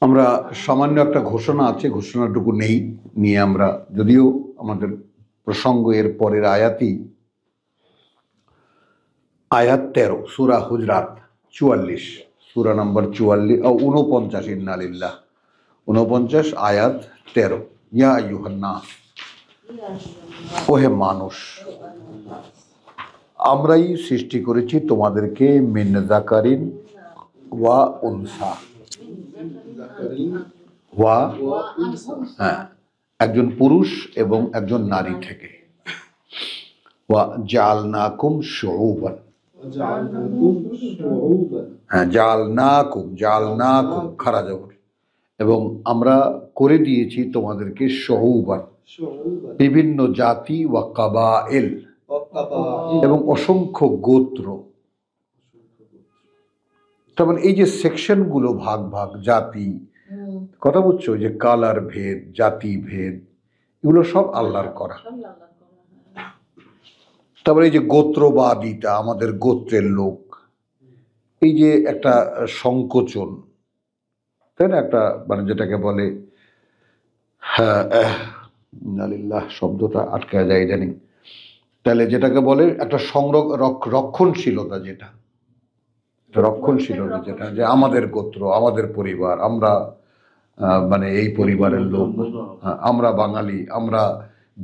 আমরা সামান্য একটা ঘোষণা আছে, ঘোষণাটুকু নিয়ে আমরা, যদিও আমাদের প্রসঙ্গ এর পরের আয়াতই, আয়াত 13 সূরা হুজরাত 44, সূরা নম্বর 44 ও 49, ইন্নালিল্লাহ 49, আয়াত 13। ইয়া আইয়ুহান নাস, ওহে মানুষ, আমরাই সৃষ্টি করেছি তোমাদেরকে মিন যাকারিন ওয়া উনসা, ওয়া, হ্যাঁ, একজন পুরুষ এবং একজন নারী থেকে। ওয়া জাআলনাকুম শুউবান, হ্যাঁ, জাআলনাকুম খারা জবর, এবং আমরা করে দিয়েছি তোমাদেরকে শুউবান, বিভিন্ন জাতি, ওয়া কাবাইল, এবং অসংখ্য গোত্র। তারপর এই যে সেকশনগুলো, ভাগ ভাগ জাতি, কথা বুঝছো, যে কালার ভেদ, জাতি ভেদ, এগুলো সব আল্লাহর করা। তারপরে এই যে গোত্রবাদিতা, আমাদের গোত্রের লোক, এই যে একটা সংকোচন, তাই না, একটা মানে যেটাকে বলে, হ্যাঁ আলিল্লাহ শব্দটা আটকে যায় জানি, তাহলে যেটাকে বলে একটা রক্ষণশীলতা, যেটা রক্ষণশীলতা, যেটা যে আমাদের গোত্র, আমাদের পরিবার, আমরা মানে এই পরিবারের লোক, আমরা বাঙালি, আমরা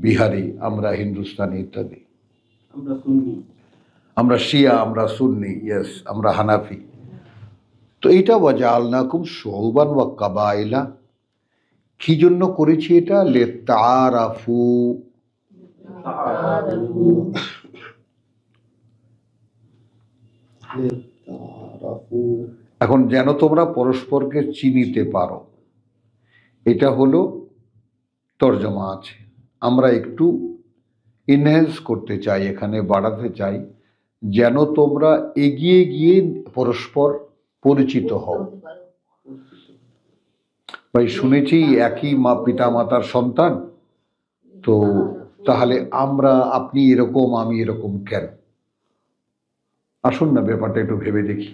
বিহারি, আমরা হিন্দুস্তানি ইত্যাদি, আমরা শিয়া, আমরা সুন্নি, ইয়েস, আমরা হানাফি। তো এইটা ওয়াজআলনাকুম শুউবান ওয়া কাবাইলা, কি জন্য করেছি এটা? লিতাআরাফু, এখন যেন তোমরা পরস্পরকে চিনিতে পারো, এটা হলো তর্জমা আছে। আমরা একটু ইনহ্যান্স করতে চাই, এখানে বাড়াতে চাই, যেন তোমরা এগিয়ে গিয়ে পরস্পর পরিচিত হও। ভাই শুনেছি একই মা পিতা মাতার সন্তান, তো তাহলে আপনি এরকম, আমি এরকম কেন? আসুন না ব্যাপারটা একটু ভেবে দেখি।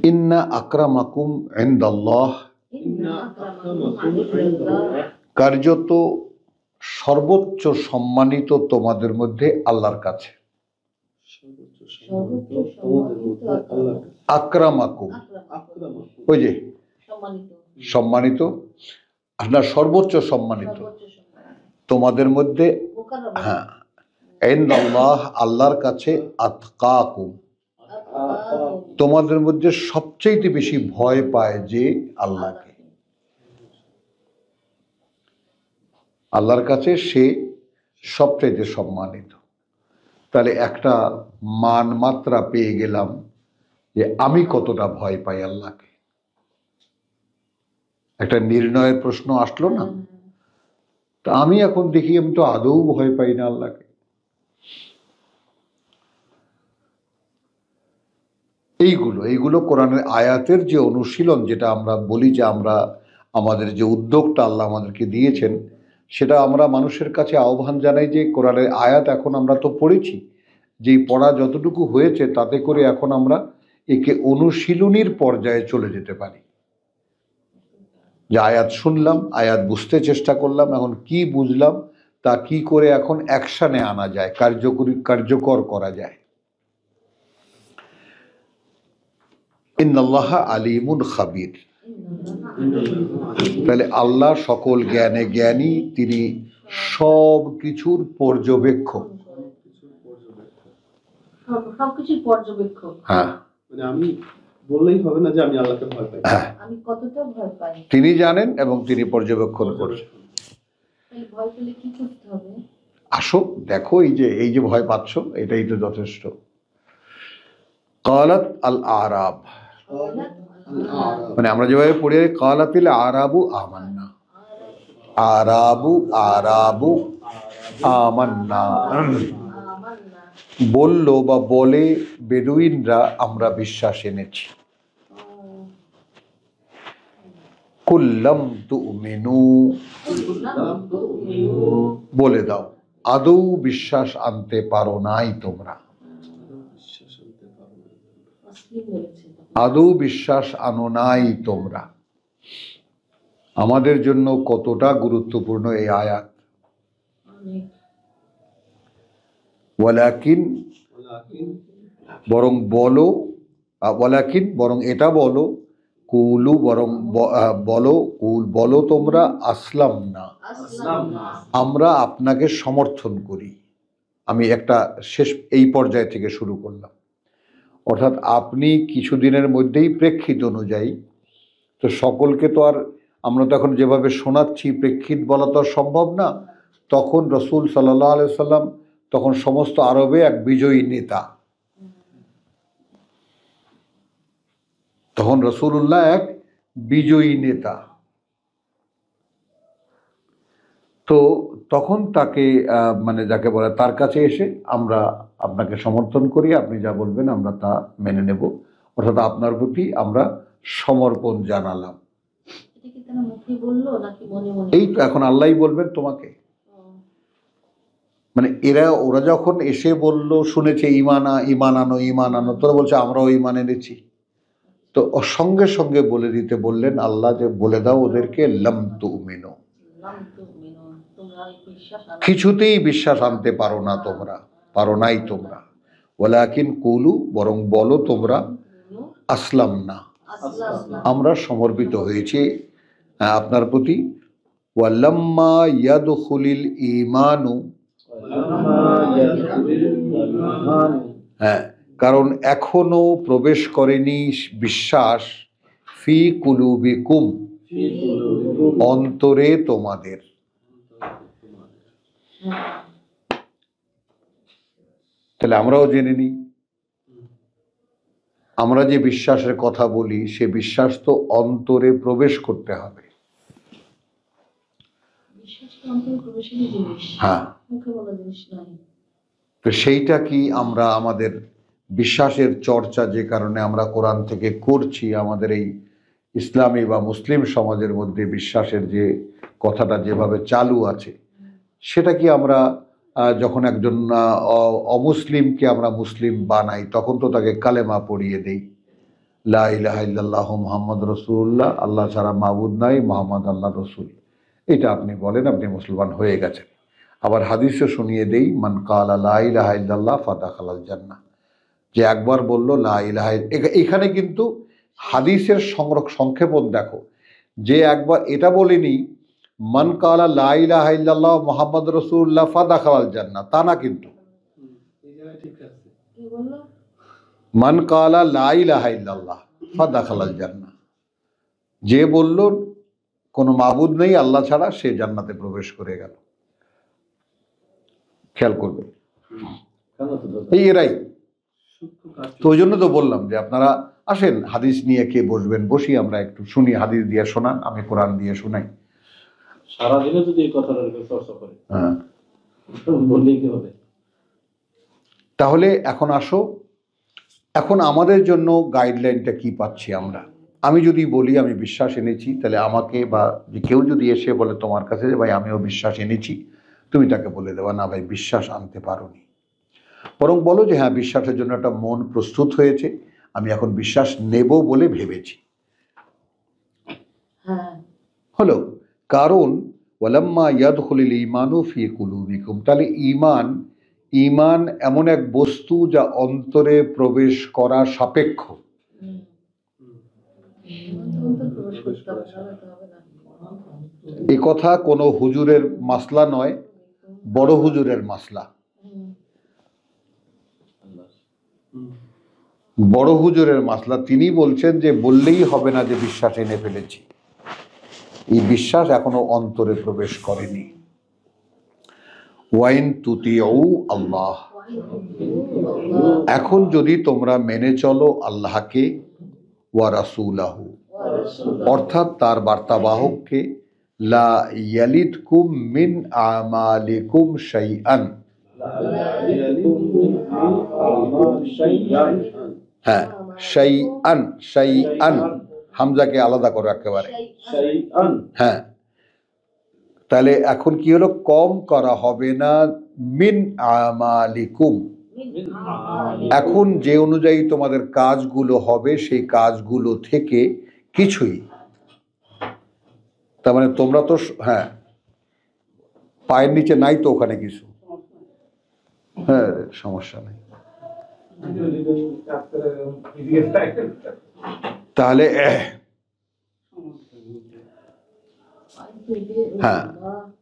ইন্না আকরামাকুম ইনদাল্লাহ, কার্যত সর্বোচ্চ সম্মানিত তোমাদের মধ্যে আল্লাহর কাছে। আকরামাকুম, ওই যে সম্মানিত, না, সর্বোচ্চ সম্মানিত তোমাদের মধ্যে, হ্যাঁ, ইনদাল্লাহ আল্লাহর কাছে, আতকাকুম তোমাদের মধ্যে সবচেয়ে বেশি ভয় পায় যে আল্লাহকে, আল্লাহর কাছে সে সবচেয়ে সম্মানিত। তাহলে একটা মান মাত্রা পেয়ে গেলাম যে আমি কতটা ভয় পাই আল্লাহকে। একটা নির্ণয়ের প্রশ্ন আসলো না? তা আমি এখন দেখি আমি তো আদৌ ভয় পাই না আল্লাহকে। এইগুলো কোরআনের আয়াতের যে অনুশীলন, যেটা আমরা বলি যে আমরা আমাদের যে উদ্যোগটা আল্লাহ আমাদেরকে দিয়েছেন, সেটা আমরা মানুষের কাছে আহ্বান জানাই যে কোরআনের আয়াত এখন আমরা তো পড়েছি, যেই পড়া যতটুকু হয়েছে তাতে করে এখন আমরা একে অনুশীলনীর পর্যায়ে চলে যেতে পারি। যে আয়াত শুনলাম, আয়াত বুঝতে চেষ্টা করলাম, এখন কি বুঝলাম তা কি করে এখন অ্যাকশনে আনা যায়, কার্যকর করা যায়। ইন্নাল্লাহা আলিমুন খাবির, তাহলে আল্লাহ সকল জ্ঞানে জ্ঞানী, তিনি সব কিছুর পর্যবেক্ষক। হ্যাঁ, মানে আমি বললেই হবে না যে আমি আল্লাহকে ভয় পাই, আমি কতটা ভয় পাই তিনি জানেন এবং তিনি পর্যবেক্ষণ করছেন। ভয় পেলে কি করতে হবে? আসো দেখো, এই যে ভয় পাচ্ছ, এটাই তো যথেষ্ট। কালাত আল আরাব, মানে আমরা যেভাবে পড়ি কালাতিল আরাবু আমান্না, আরাবু আমান্না, বলল বা বলে বেদুইনরা আমরা বিশ্বাস এনেছি। কুল্লাম তুমিনু, বলে দাও আদৌ বিশ্বাস আনতে পারো নাই তোমরা, আদৌ বিশ্বাস আনো নাই তোমরা। আমাদের জন্য কতটা গুরুত্বপূর্ণ এই আয়াত। ওয়ালাকিন, বরং বলো, ওয়ালাকিন বরং এটা বলো, কুলু বরং বলো, কুল বলো তোমরা, আসলাম না, আমরা আপনাকে সমর্থন করি। আমি একটা শেষ এই পর্যায় থেকে শুরু করলাম, অর্থাৎ আপনি কিছুদিনের মধ্যেই প্রেক্ষিত অনুযায়ী, তো সকলকে তো আর আমরা তো এখন যেভাবে শোনাচ্ছি প্রেক্ষিত বলা তো আর সম্ভব না। তখন রসুল সাল্লাল্লাহু আলাইহি সাল্লাম তখন সমস্ত আরবে এক বিজয়ী নেতা, তখন রসুল্লাহ এক বিজয়ী নেতা। তো তখন তাকে মানে যাকে বলে তার কাছে এসে আমরা আপনাকে সমর্থন করি, আপনি যা বলবেন আমরা তা মেনে নেব, অর্থাৎ আপনার প্রতি আমরা সমর্পণ জানালাম। এই তো এখন আল্লাহই বলবেন তোমাকে, মানে ওরা যখন এসে বলল, শুনেছে ইমান আনো ইমান আনো, তোরা বলছে আমরাও ইমান এনেছি, তো সঙ্গে সঙ্গে বলে দিতে বললেন আল্লাহ যে বলে দাও ওদেরকে লাম তুমিনু, কিছুতেই বিশ্বাস আনতে পারো না তোমরা, পারো নাই তোমরা। ওয়ালাকিন কুলু বরং বলো তোমরা, আসলাম না, আমরা সমর্পিত হয়েছি আপনার প্রতি। ওয়ালাম্মা ইয়াদখুলিল ঈমানু, হ্যাঁ, কারণ এখনো প্রবেশ করেনি বিশ্বাস, ফি কুলুবিকুম, অন্তরে তোমাদের। তাহলে আমরাও জেনে নিই, আমরা যে বিশ্বাসের কথা বলি সে বিশ্বাস তো অন্তরে প্রবেশ করতে হবে। হ্যাঁ, তো সেইটা কি আমরা আমাদের বিশ্বাসের চর্চা যে কারণে আমরা কোরআন থেকে করছি, আমাদের এই ইসলামী বা মুসলিম সমাজের মধ্যে বিশ্বাসের যে কথাটা যেভাবে চালু আছে, সেটা কি আমরা যখন একজন অমুসলিমকে আমরা মুসলিম বানাই তখন তো তাকে কালেমা পড়িয়ে দেই, লা ইলাহা ইল্লাল্লাহ মুহাম্মদ রাসূলুল্লাহ, আল্লাহ ছাড়া মাবুদ নাই, মুহাম্মদ আল্লাহ রসুল, এটা আপনি বলেন, আপনি মুসলমান হয়ে গেছেন। আবার হাদিসে শুনিয়ে দেই, মান কালা লা ইলাহা ইল্লাল্লাহ ফাদাখালাল জান্নাহ, যে একবার বলল লা ইলাহা, এখানে কিন্তু হাদিসের সংক্ষেপণ দেখো, যে একবার এটা বলিনি মান কালা লা ইলাহা ইল্লাল্লাহ মুহাম্মদ রাসূলুল্লাহ ফাদাখালাল জান্নাহ, তা না, কিন্তু মান কালা লা ইলাহা ইল্লাল্লাহ ফাদাখালাল জান্নাহ, যে বলল কোনো মাবুদ নেই আল্লাহ ছাড়া, সে জান্নাতে প্রবেশ করে গেল। খেয়াল করবে এই এরাই তো, ওই জন্য তো বললাম যে আপনারা আসেন, হাদিস নিয়ে কে বসবেন, বসি আমরা একটু শুনি, হাদিস দিয়ে শোনান, আমি কোরআন দিয়ে শোনাই। সারাদিনে যদি এই কথাটার উপর চর্চা করে, হ্যাঁ, বললেই কি হবে? তাহলে এখন আসো, এখন আমাদের জন্য গাইডলাইনটা কি পাচ্ছি আমরা। আমি যদি বলি আমি বিশ্বাস এনেছি, তাহলে আমাকে বা যে কেউ যদি এসে বলে তোমার কাছে যে ভাই আমিও বিশ্বাস এনেছি, তুমি তাকে বলে দেওয়া না ভাই বিশ্বাস আনতে পারোনি, বরং বলো যে হ্যাঁ বিশ্বাসের জন্য একটা মন প্রস্তুত হয়েছে, আমি এখন বিশ্বাস নেব বলে ভেবেছি। হলো কারণ ওয়ালাম্মা ইয়াদখুলিল ঈমানু ফি কুলুবিকুম, তাহলে ঈমান এমন এক বস্তু যা অন্তরে প্রবেশ করা সাপেক্ষ। এ কথা কোনো হুজুরের মাসলা নয়, বড় হুজুরের মাসলা। বড় হুজুরের মাসলা, তিনি বলছেন যে বললেই হবে না যে বিশ্বাস এনে ফেলেছি, এই বিশ্বাস এখনো অন্তরে প্রবেশ করেনি। ওয়াইন তুতিউ আল্লাহ, এখন যদি তোমরা মেনে চলো আল্লাহকে, ওয়া রাসূলাহু, অর্থাৎ তার বার্তাবাহককে, লা ইয়ালিদকুম মিন আমালিকুম শাইআন, হ্যাঁ শাইআন, হামজাকে আলাদা করো একেবারে, হ্যাঁ, তাহলে এখন কি হলো, কম করা হবে না মিন আমালিকুম, এখন যে অনুযায়ী তোমাদের কাজগুলো হবে সেই কাজগুলো থেকে কিছুই। তার মানে তোমরা তো, হ্যাঁ, পায়ের নিচে নাই তো ওখানে কিছু, হ্যাঁ, সমস্যা নেই। তাহলে হ্যাঁ,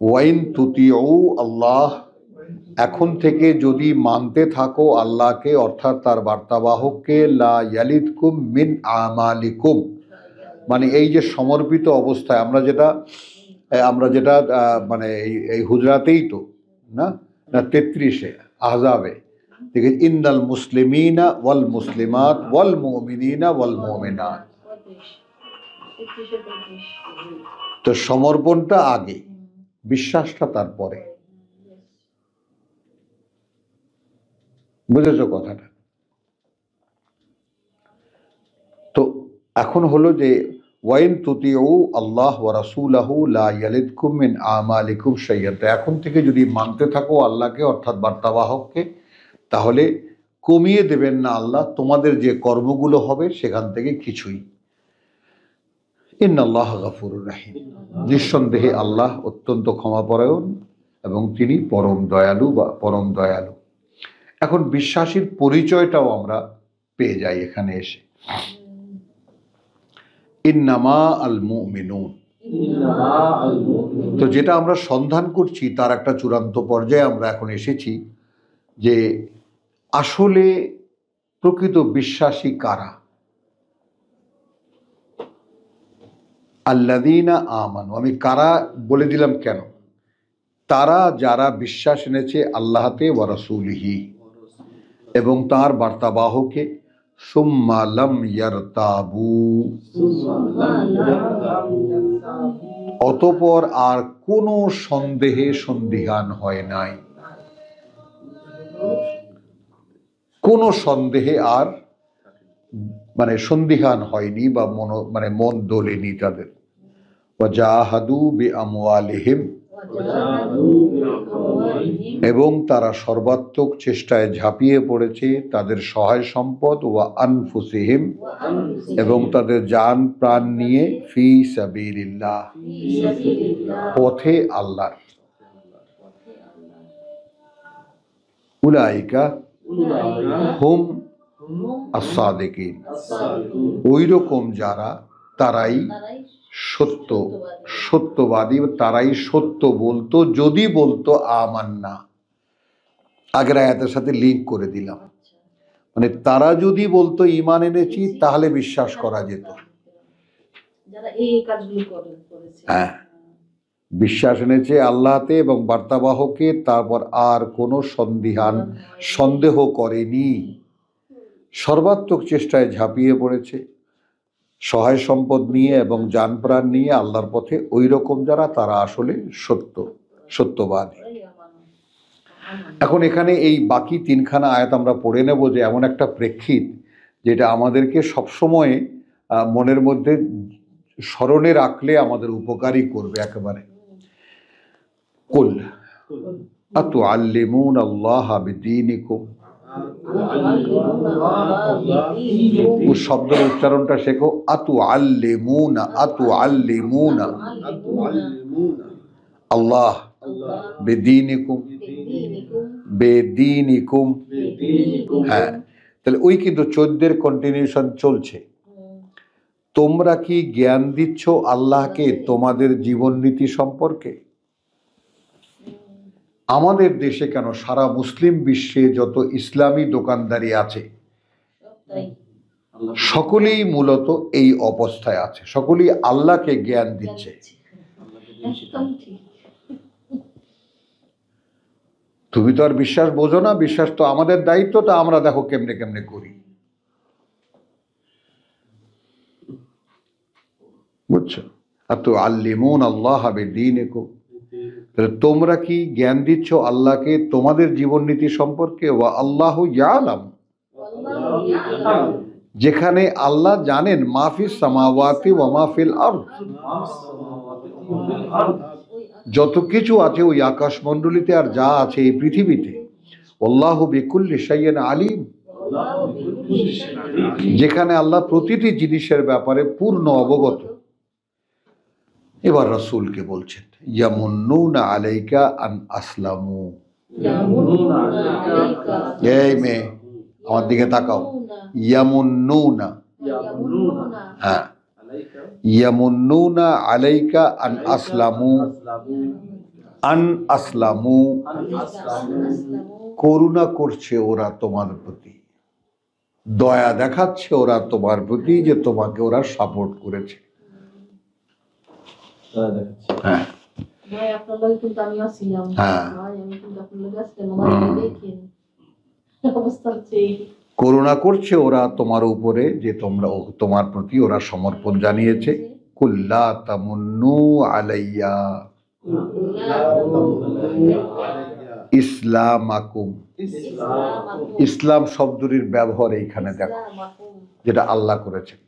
ওয়াইন তুতিউ আল্লাহ, এখন থেকে যদি মানতে থাকো আল্লাহকে অর্থাৎ তার বার্তাবাহককে, লা ইয়ালিদকুম মিন আমালিকুম, মানে এই যে সমর্পিত অবস্থায় আমরা যেটা মানে এই হুজরাতেই তো না, 33-এ আহজাবে দেখে, ইন্নাল মুসলিমিনা ওয়াল মুসলিমাত ওয়াল মুমিনিনা ওয়াল মুমিনাত, তো সমর্পণটা আগে, বিশ্বাসটা তারপরে। বুঝেছো কথাটা? তো এখন হলো যে ওয়াইন তুতিউ আল্লাহ ওয়া রাসূলাহু লা ইয়ালিদকুম মিন আমালিকুম শাইআন, এখন থেকে যদি মানতে থাকো আল্লাহকে অর্থাৎ বার্তাবাহককে, তাহলে কমিয়ে দেবেন না আল্লাহ তোমাদের যে কর্মগুলো হবে সেখান থেকে কিছুই। ইন্নাল্লাহ গাফুরুর রাহিম, নিঃসন্দেহে আল্লাহ অত্যন্ত ক্ষমাপরায়ণ এবং তিনি পরম দয়ালু বা পরম দয়ালু। এখন বিশ্বাসীর পরিচয়টাও আমরা পেয়ে যাই এখানে এসে। ইন্নামা আল মুমিনুন, তো যেটা আমরা সন্ধান করছি তার একটা চূড়ান্ত পর্যায়ে আমরা এখন এসেছি যে আসলে প্রকৃত বিশ্বাসী কারা। আল্লাযীনা আমানু, আমি কারা বলে দিলাম কেন, তারা যারা বিশ্বাস এনেছে আল্লাহতে ওয়া রাসূলিহি এবং তার বার্তাবাহকে, সুম্মা লাম ইয়ারতাবু, অতঃপর আর কোনো সন্দেহে সন্দিহান হয় নাই, কোনো সন্দেহে আর মানে সন্দিহান হয়নি বা মন দোলেনি তাদের। ওয়াজাহাদু বিআমওয়ালিহিম, এবং তারা সর্বাত্মক চেষ্টায় ঝাঁপিয়ে পড়েছে তাদের সহায় সম্পদ, ওয়া আনফুসিহিম, এবং তাদের জান প্রাণ নিয়ে, ফি সাবিলিল্লাহ, পথে আল্লাহর। উলাইকা হুম আস-সাদিকিন, ওই রকম যারা, তারাই সত্যবাদী, তারাই সত্য বলতো যদি বলতো আমান্না। আগের আয়াতের সাথে লিঙ্ক করে দিলাম, মানে তারা যদি বলতো ঈমান এনেছি তাহলে বিশ্বাস করা যেত। হ্যাঁ, বিশ্বাস এনেছে আল্লাহতে এবং বার্তাবাহকে, তারপর আর কোনো সন্দেহ করেনি, সর্বাত্মক চেষ্টায় ঝাঁপিয়ে পড়েছে সহায় সম্পদ নিয়ে এবং জান প্রাণ নিয়ে আল্লাহর পথে, ওই রকম যারা, তারা আসলে সত্যবাদী। এখন এখানে এই বাকি তিনখানা আয়াত আমরা পড়ে নেব যে এমন একটা প্রেক্ষিত যেটা আমাদেরকে সবসময় মনের মধ্যে স্মরণে রাখলে আমাদের উপকারী করবে একেবারে। কুল আতুআল্লিমুনা আল্লাহা বিদীনিকুম, ও শব্দের উচ্চারণটা শেখো, আতুআল্লিমুনা, আতুআল্লিমুনা আল্লাহ বিদীনিকুম, বেদীনিকুম। হ্যাঁ, তাহলে ওই কিন্তু 14 কন্টিনিউশন চলছে। তোমরা কি জ্ঞান দিচ্ছ আল্লাহকে তোমাদের জীবন নীতি সম্পর্কে? আমাদের দেশে কেন, সারা মুসলিম বিশ্বে যত ইসলামী দোকানদারি আছে সকলেই মূলত এই অবস্থায় আছে, সকলেই আল্লাহকে জ্ঞান দিচ্ছে। তুমি তো আর বিশ্বাস বোঝো না, বিশ্বাস তো আমাদের দায়িত্ব, তা আমরা দেখো কেমনে কেমনে করি, বুঝছো? আতুআল্লিমুনা আল্লাহা বিদীনিকুম, তাহলে তোমরা কি জ্ঞান দিচ্ছ আল্লাহকে তোমাদের জীবন নীতি সম্পর্কে? ওয়া আল্লাহু ইয়ালাম, যেখানে আল্লাহ জানেন মাফিস সামাওয়াতি ওয়া মাফিল আরদ, যত কিছু আছে ওই আকাশমণ্ডলীতে আর যা আছে এই পৃথিবীতে, আল্লাহু বিকুল্লি শাইইন আলিম, যেখানে আল্লাহ প্রতিটি জিনিসের ব্যাপারে পূর্ণ অবগত। এবার রাসূলকে বলছেন, ইয়ামুন্নুনা আলাইকা আন আসলামু। এই মেয়ে, আমার দিকে তাকাও। ইয়ামুন্নুনা, হ্যাঁ, ইয়ামুন্নুনা আলাইকা আন আসলামু। আন আসলামু, করুণা করছে ওরা তোমার প্রতি, দয়া দেখাচ্ছে ওরা তোমার প্রতি, যে তোমাকে ওরা সাপোর্ট করেছে। হ্যাঁ, ভাই আপনার লগে কিন্তু আমিও ছিলাম। হ্যাঁ। ভাই আমি কিন্তু আপনার লগে আসলাম, আমার দেখেন অবস্থা হচ্ছে এই। করুণা করছে ওরা তোমার উপরে, যে তোমরা তোমার প্রতি ওরা সমর্পণ জানিয়েছে। কুল্লা তামুন্নু আলাইয়া ইসলামাকুম। ইসলাম শব্দটির ব্যবহার এইখানে দেখো, যেটা আল্লাহ করেছেন।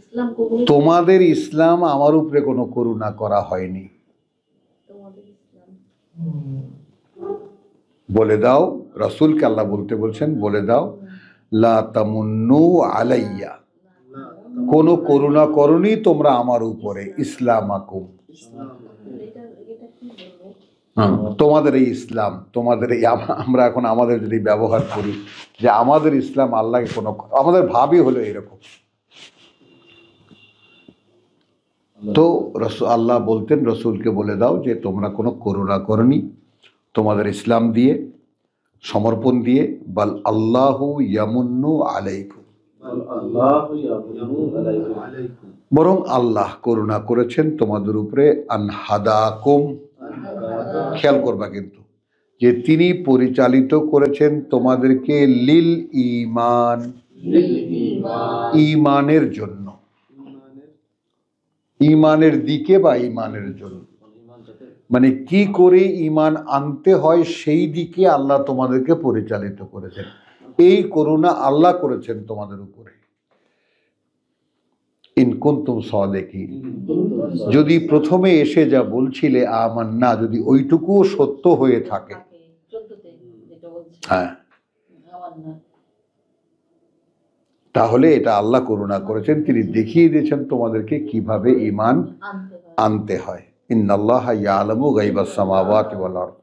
ইসলাম কবুল। তোমাদের ইসলাম আমার উপরে কোনো করুণা করা হয়নি। তোমাদের ইসলাম বলে দাও, রাসূলকে আল্লাহ বলতে বলছেন, বলে দাও, লা তামুন্নু আলাইয়া, কোনো করুণা করনি তোমরা আমার উপরে, ইসলামাকুম, এটা কি বলবো? তোমাদের এই ইসলাম, তোমাদের এই আমরা এখন আমাদের যদি ব্যবহার করি যে আমাদের ইসলাম আল্লাহকে কোনো, আমাদের ভাবই হলো এরকম। তো আল্লাহ বলতেন রসুলকে বলে দাও যে তোমরা কোনো করুণা করনি তোমাদের ইসলাম দিয়ে, সমর্পণ দিয়ে। বাল আল্লাহু ইয়ামুন্নু আলাইকুম, বরং আল্লাহ করুণা করেছেন তোমাদের উপরে। আনহাদাকুম, খেয়াল করবা কিন্তু, যে তিনি পরিচালিত করেছেন তোমাদেরকে লিল ঈমান, ঈমানের জন্য, ঈমানের দিকে বা ঈমানের জন্য, মানে কি করে ঈমান আনতে হয় সেই দিকে আল্লাহ তোমাদেরকে পরিচালিত করেছেন। এই করুণা আল্লাহ করেছেন তোমাদের উপরে। ইন কুনতুম সাদিকিন, যদি প্রথমে এসে যা বলছিলে আমান্না, যদি ওইটুকুও সত্য হয়ে থাকে, 14তে যেটা বলছি হ্যাঁ, আমার না, তাহলে এটা আল্লাহ করুণা করেছেন, তিনি দেখিয়ে দিয়েছেন তোমাদেরকে কিভাবে ঈমান আনতে হয়। আনতে হয়। ইন্নাল্লাহা ইয়ালামু গায়বাস সামাওয়াতি ওয়াল আরদ,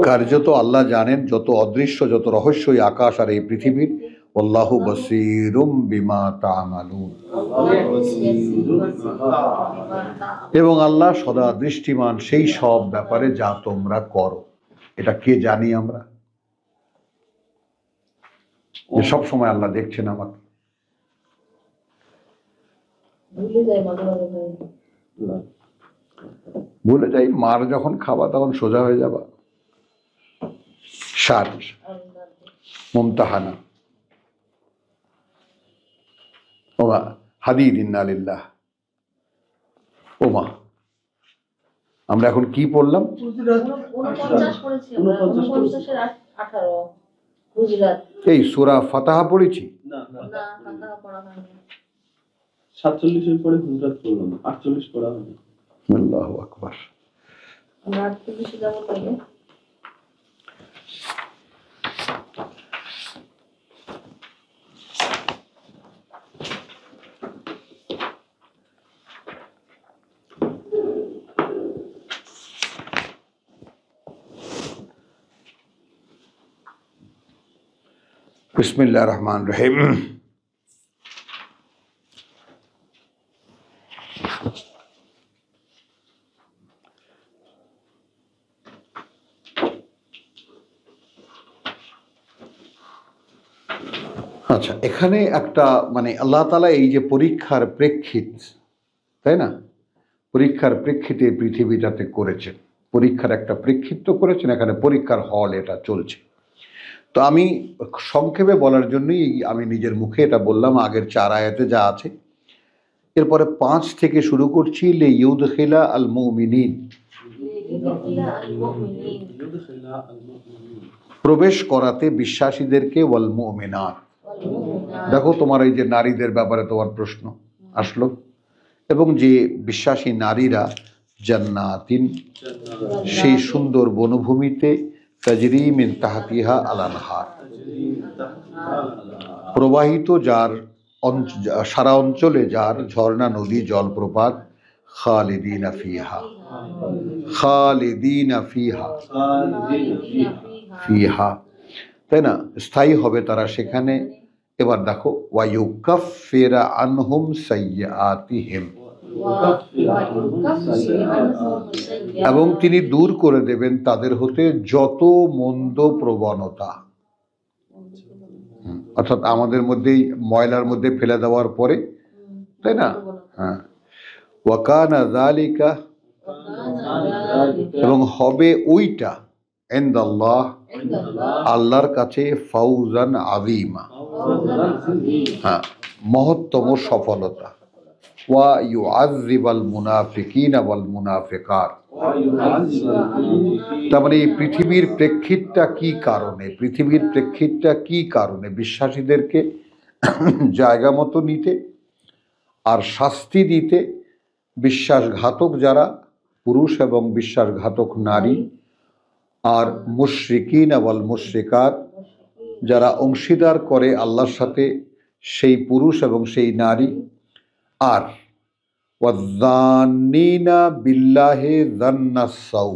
কার্যত আল্লাহ জানেন যত অদৃশ্য, যত রহস্যই আকাশ আর এই পৃথিবীর। আল্লাহু বাসীরুম বিমা তা'মালুন, এবং আল্লাহ সদা দৃষ্টিমান সেই সব ব্যাপারে যা তোমরা করো। এটা কে জানি আমরা, যে সব সময় আল্লাহ দেখছেন আমাকে। ভুলে যায় মাঝে মাঝে ভাই। ভুলে যাই, মার যখন খাবা তখন সোজা হয়ে যাবা। সার মুমতাহানা ওমা হাদিদ ইন্না লিল্লাহ। ওমা, আমরা এখন কি পড়লাম? 49 পড়েছি আমরা, 49 এর 18 গুজরাট। এই সূরা ফাতিহা পড়েছি। না ফাতিহা পড়া হয়নি। 47 এর পরে গুজরাট পড়লাম, 48 পড়া হয়নি। আল্লাহু আকবার। আমরা 48 যেমন লাগে। বিসমিল্লাহির রহমানির রহিম। আচ্ছা, এখানে একটা মানে আল্লাহ তাআলা এই যে পরীক্ষার প্রেক্ষিত, তাই না, পরীক্ষার প্রেক্ষিতে পৃথিবীটাতে করেছেন, পরীক্ষার একটা প্রেক্ষিত তো করেছেন, এখানে পরীক্ষার হল এটা চলছে। তো আমি সংক্ষেপে বলার জন্যই আমি নিজের মুখে এটা বললাম, আগের 4 আয়াতে যা আছে। এরপরে 5 থেকে শুরু করছি, লিইউদখিলা আল মুমিনিন, প্রবেশ করাতে বিশ্বাসীদেরকে, ওয়াল মুমিনাত। দেখো তোমার এই যে নারীদের ব্যাপারে তোমার প্রশ্ন আসলো, এবং যে বিশ্বাসী নারীরা জান্নাতিন সেই সুন্দর বনভূমিতে তাজরি মিন তাহতিহা আল আনহার প্রবাহিত যার সারা অঞ্চলে যার ঝর্ণা নদী জলপ্রপাত খালিদিনা ফিহা খালিদিনা ফিহা ফিহা, তাই না, স্থায়ী হবে তারা সেখানে। এবার দেখো ওয়ায়ুকাফিরা আনহুম সাইয়্যাতিহিম, এবং তিনি দূর করে দেবেন তাদের হতে যত মন্দ প্রবণতা। অর্থাৎ আমাদের মধ্যেই ময়লার মধ্যে ফেলে দেওয়ার পরে, তাই না, হ্যাঁ, ওয়াকানা যালিকা, এবং হবে ওইটা ইনদাল্লাহ আল্লাহর কাছে ফাউজান আযীমা, হ্যাঁ, মহত্তম সফলতা। ওয়া ইউআযযিবাল মুনাফিকিনা ওয়াল মুনাফিকাত, তার মানে এই পৃথিবীর প্রেক্ষিতটা কি কারণে, পৃথিবীর প্রেক্ষিতটা কি কারণে বিশ্বাসীদেরকে জায়গা মতো নিতে আর শাস্তি দিতে বিশ্বাসঘাতক যারা পুরুষ এবং বিশ্বাসঘাতক নারী, আর মুশরিকিন ওয়াল মুশরিকাত যারা অংশীদার করে আল্লাহর সাথে সেই পুরুষ এবং সেই নারী, আর ওয়াযান্নিনা বিল্লাহি যান্নাস সাউ,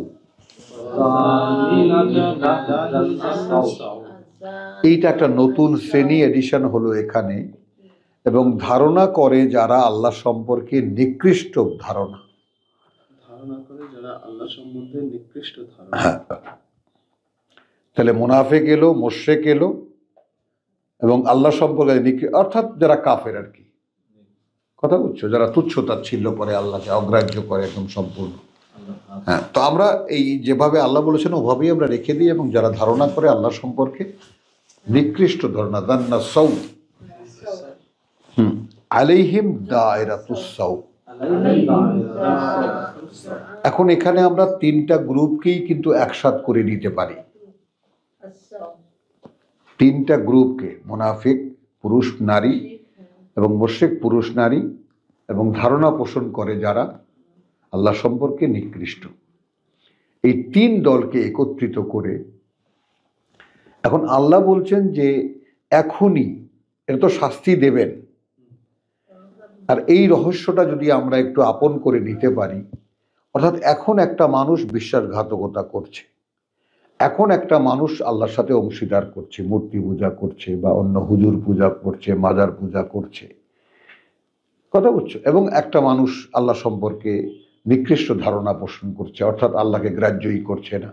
এইটা একটা নতুন শ্রেণী এডিশন হলো এখানে, এবং ধারণা করে যারা আল্লাহ সম্পর্কে নিকৃষ্ট ধারণা, করে যারা আল্লাহ সম্বন্ধে নিকৃষ্ট ধারণা। হ্যাঁ, তাহলে মুনাফিক এলো, মুশরিক এলো, এবং আল্লাহ সম্পর্কে অর্থাৎ যারা কাফের আর কি, কথা বুঝছো, যারা তুচ্ছ তাচ্ছিল্য করে, আল্লাহকে অগ্রাহ্য করে একদম সম্পূর্ণ। হ্যাঁ, তো আমরা এই যেভাবে আল্লাহ বলেছেন ওভাবেই আমরা রেখে দিই, এবং যারা ধারণা করে আল্লাহ সম্পর্কে নিকৃষ্ট ধারণা, দান্না সাউ, আলাইহিম দায়রাতুস সাউ। এখন এখানে আমরা তিনটা গ্রুপকেই কিন্তু একসাথ করে নিতে পারি, তিনটা গ্রুপকে, মুনাফিক পুরুষ নারী এবং মুশরিক পুরুষ নারী, এবং ধারণা পোষণ করে যারা আল্লাহ সম্পর্কে নিকৃষ্ট, এই তিন দলকে একত্রিত করে এখন আল্লাহ বলছেন যে এখনই এটা তো শাস্তি দেবেন। আর এই রহস্যটা যদি আমরা একটু আপন করে নিতে পারি, অর্থাৎ এখন একটা মানুষ বিশ্বাসঘাতকতা করছে, এখন একটা মানুষ আল্লাহর সাথে অংশীদার করছে, মূর্তি পূজা করছে বা অন্য হুজুর পূজা করছে, মাজার পূজা করছে, কথা বুঝছো, এবং একটা মানুষ আল্লাহ সম্পর্কে নিকৃষ্ট ধারণা পোষণ করছে, অর্থাৎ আল্লাহকে গ্রাহ্যই করছে না,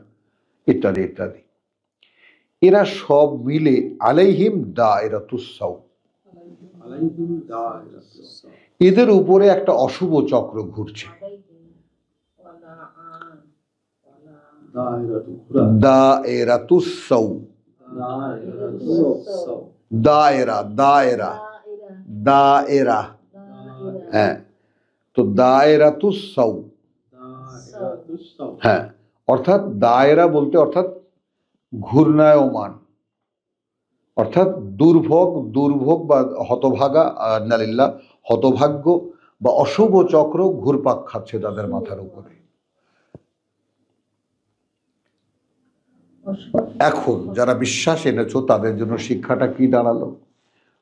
ইত্যাদি ইত্যাদি। এরা সব মিলে আলাইহিম দায়রাতুস সাউ, এদের উপরে একটা অশুভ চক্র ঘুরছে। দায়রাতুস সাউ, দায়রা দায়রা দায়রা, হ্যাঁ, তো দায়রাতুস সাউ, হ্যাঁ, অর্থাৎ দায়রা বলতে অর্থাৎ ঘূর্ণায়মান, অর্থাৎ দুর্ভোগ বা হতভাগা, নালিল্লাহ, হতভাগ্য বা অশুভ চক্র ঘুরপাক খাচ্ছে তাদের মাথার উপরে। এখন যারা বিশ্বাস এনেছো তাদের জন্য শিক্ষাটা কি দাঁড়ালো?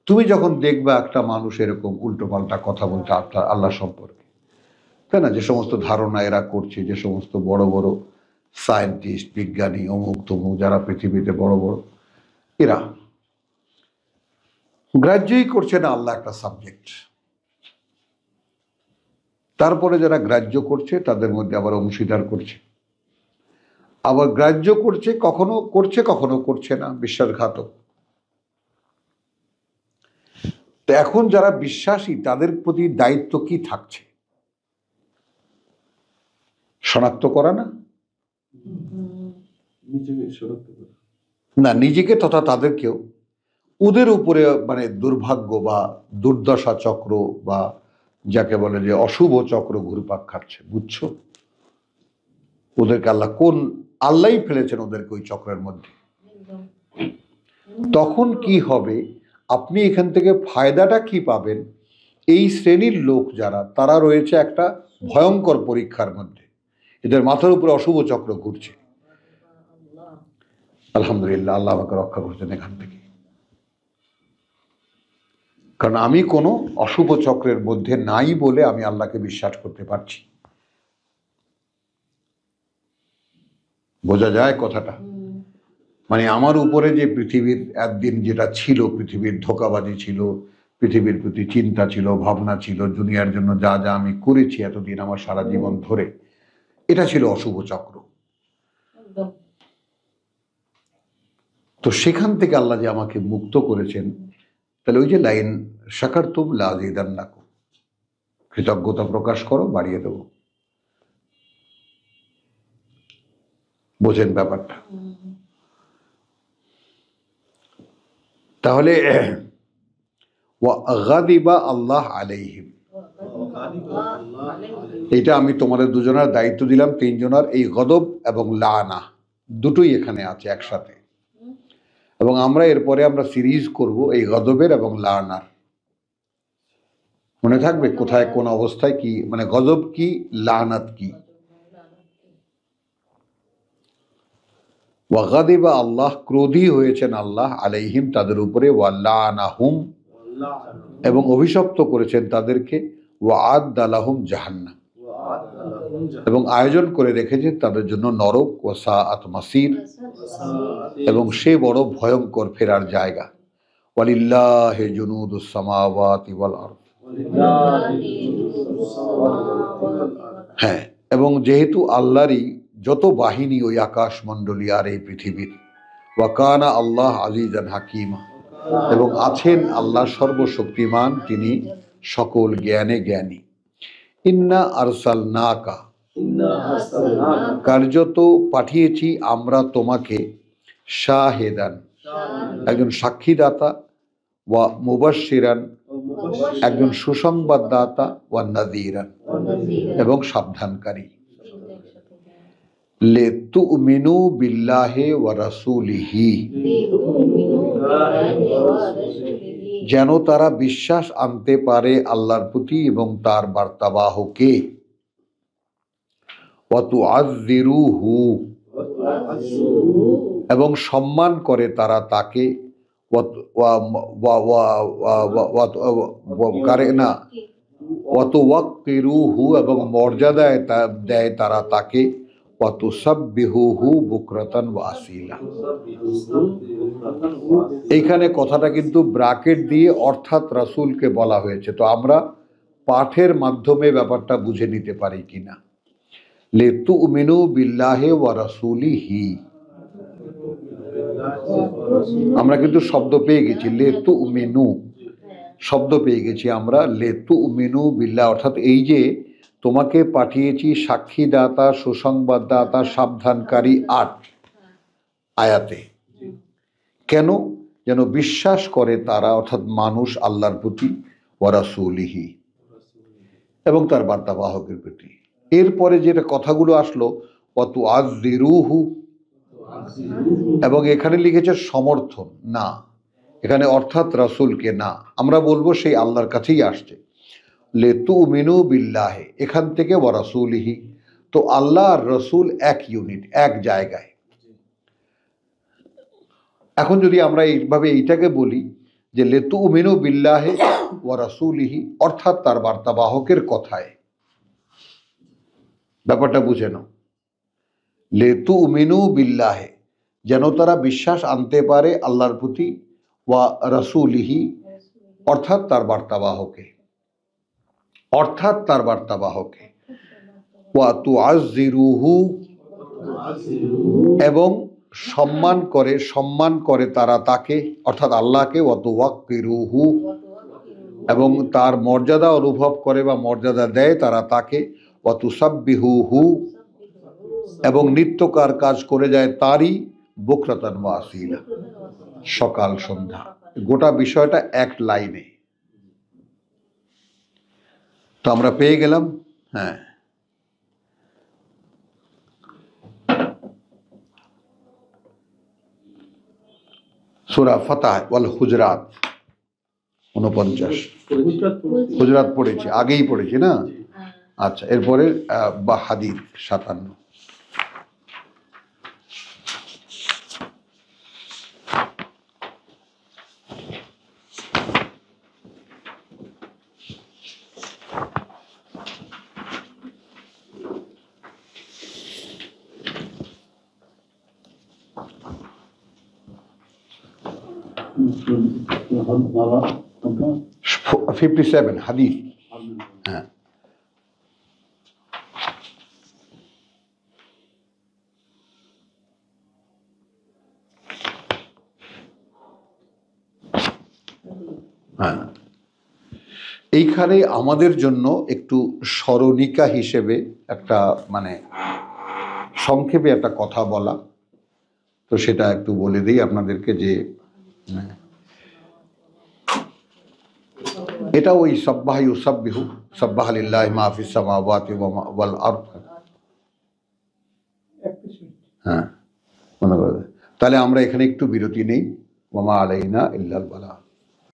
তুমি যখন দেখবে একটা মানুষ এরকম উল্টোপাল্টা কথা বলতে আল্লাহ সম্পর্কে, তাই না, যে সমস্ত ধারণা এরা করছে, যে সমস্ত বড় বড় সায়েন্টিস্ট, বিজ্ঞানী, অমুক তমুক যারা পৃথিবীতে বড় বড়, এরা গ্রাহ্যই করছে না আল্লাহ একটা সাবজেক্ট। তারপরে যারা গ্রাহ্য করছে তাদের মধ্যে আবার অংশীদার করছে, আবার গ্রাহ্য করছে, কখনো করছে কখনো করছে না, বিশ্বাসঘাতক। তো এখন যারা বিশ্বাসী তাদের প্রতি দায়িত্ব কি থাকছে? শনাক্ত করা না, না নিজেকে তথা তাদেরকেও, ওদের উপরে মানে দুর্ভাগ্য বা দুর্দশা চক্র বা যাকে বলে যে অশুভ চক্র ঘুরপাক খাচ্ছে, বুঝছো? ওদেরকে আল্লাহ কোন আল্লাহই ফেলেছেন ওদেরকে ওই চক্রের মধ্যে। তখন কি হবে, আপনি এখান থেকে ফায়দাটা কি পাবেন, এই শ্রেণীর লোক যারা, তারা রয়েছে একটা ভয়ঙ্কর পরীক্ষার মধ্যে। এদের মাথার উপরে অশুভ চক্র ঘুরছে। আলহামদুলিল্লাহ, আল্লাহ আমাকে রক্ষা করছেন এখান থেকে। কারণ আমি কোনো অশুভ চক্রের মধ্যে নাই বলে আমি আল্লাহকে বিশ্বাস করতে পারছি। বোঝা যায় কথাটা? মানে আমার উপরে যে পৃথিবীর একদিন যেটা ছিল, পৃথিবীর ধোঁকাবাজি ছিল, পৃথিবীর প্রতি চিন্তা ছিল, ভাবনা ছিল, দুনিয়ার জন্য যা যা আমি করেছি এতদিন আমার সারা জীবন ধরে, এটা ছিল অশুভ চক্র। একদম। তো সেখান থেকে আল্লাহ যে আমাকে মুক্ত করেছেন, তাহলে ওই যে লাইন শাকারতুম লাযিদান্নাকুম, কৃতজ্ঞতা প্রকাশ করো, বাড়িয়ে দেবো। বোঝেন ব্যাপারটা? তাহলে ওয়া গাদিবা আল্লাহ আলাইহিম, এটা আমি তোমাদের দুজনের দায়িত্ব দিলাম, তিনজনের। এই গদব এবং লানা দুটোই এখানে আছে একসাথে। এবং আমরা এরপরে আমরা সিরিজ করব এই গদবের এবং লানার। মনে থাকবে কোথায় কোন অবস্থায় কি, মানে গজব কি, লানাত কি। ওয়া গাদিবা আল্লাহ, ক্রোধী হয়েছেন আল্লাহ, আলাইহিম তাদের উপরে, ওয়া লানাহুম এবং অভিশপ্ত করেছেন তাদেরকে, ওয়া আদ্দা লাহুম জাহান্নাম এবং আয়োজন করে রেখেছেন তাদের জন্য নরক, ওয়া সাআত মাসির এবং সে বড় ভয়ঙ্কর ফেরার জায়গা। ওয়ালিল্লাহি জুনুদুস সামাওয়াতি ওয়াল আরদ, হ্যাঁ, এবং যেহেতু আল্লাহরই যত বাহিনী ওই আকাশমণ্ডলী আর এই পৃথিবীর, ওয়া কানা আল্লাহ আজিজান হাকিমা, এবং আছেন আল্লাহ সর্বশক্তিমান, তিনি সকল জ্ঞানে জ্ঞানী। ইন্না আরসালনাকা, কার্যত পাঠিয়েছি আমরা তোমাকে, শাহেদান একজন সাক্ষীদাতা, ওয়া মুবাশশিরান একজন সুসংবাদদাতা, ওয়া নাযীরান এবং সাবধানকারী। লিতুমিনু বিল্লাহি ওয়া রাসূলিহি, যেন তারা বিশ্বাস আনতে পারে আল্লাহর প্রতি এবং তার বার্তাবাহকে। ওয়া তুআযযিরুহু, এবং সম্মান করে তারা তাকে। ওয়া তুওয়াক্কিরুহু, এবং মর্যাদায় দেয় তারা তাকে। ওয়া তুসাব্বিহুহু বুকরাতান ওয়া আসীলা। এইখানে কথাটা কিন্তু ব্র্যাকেট দিয়ে অর্থাৎ রাসূলকে বলা হয়েছে। তো আমরা পাঠের মাধ্যমে ব্যাপারটা বুঝে নিতে পারি কিনা। লিতুমিনু বিল্লাহি ওয়া রাসূলিহি, আমরা কিন্তু শব্দ পেয়ে গেছি, লিতুমিনু শব্দ পেয়ে গেছি আমরা। লিতুমিনু বিল্লাহ, অর্থাৎ এই যে তোমাকে পাঠিয়েছি সাক্ষীদাতা, সুসংবাদদাতা, সাবধানকারী, ৮ আয়াতে। কেন? যেন বিশ্বাস করে তারা, অর্থাৎ মানুষ, আল্লাহর প্রতি, ওয়া রাসূলিহি এবং তার বার্তাবাহকের প্রতি। এরপরে যেটা কথাগুলো আসলো, ওয়া তুআযযিরুহু, এবং এখানে লিখেছে সমর্থন না, এখানে অর্থাৎ রাসূলকে না, আমরা বলবো সেই আল্লাহর কাছেই আসছে। লিতুমিনু বিল্লাহি, এখান থেকে ওয়া রাসূলিহি, তো আল্লাহ আর রাসূল এক ইউনিট, এক জায়গায়। এখন যদি আমরা এইভাবে এইটাকে বলি যে লিতুমিনু বিল্লাহি ওয়া রাসূলিহি, অর্থাৎ তার বার্তাবাহকের কথায়, ব্যাপারটা বুঝে নাও। লিতুমিনু বিল্লাহি, যেন তারা বিশ্বাস আনতে পারে আল্লাহর প্রতি, ওয়া রাসূলিহি অর্থাৎ তার বার্তাবাহকে, অর্থাৎ তার বার্তাবাহকে। ওয়া তুআযযিরুহু, এবং সম্মান করে তারা তাকে, অর্থাৎ আল্লাহকে। ওয়া তুওয়াক্কিরুহু, এবং তার মর্যাদা অনুভব করে বা মর্যাদা দেয় তারা তাকে। ওয়া তুসাব্বিহুহু, এবং নিত্যকার কাজ করে যায় তারই, বুকরাতান ওয়া আসীলা, সকাল সন্ধ্যা। গোটা বিষয়টা এক লাইনে। তো আমরা পেয়ে গেলাম, হ্যাঁ, সূরা ফাতহ ওয়াল হুজরাত 49 পরিষ্কার হুজরাত পড়েছি, আগেই পড়েছি না? হ্যাঁ। আচ্ছা, এরপরে বা হাদিদ 57। বাবা 57 হাদিদ। হ্যাঁ, হ্যাঁ। এইখানে আমাদের জন্য একটু স্মরণিকা হিসেবে একটা মানে সংক্ষেপে একটা কথা বলা, তো সেটা একটু বলে দিই আপনাদেরকে যে এটা ওই সাব্বাহ ইউসাব্বিহু সাব্বাহা লিল্লাহি মা ফিস সামাওয়াতি ওয়াল আরদ। হ্যাঁ, মনে করে। তাহলে আমরা এখানে একটু বিরতি নেই। ওয়া মা আলাইনা ইল্লাল বালাগ।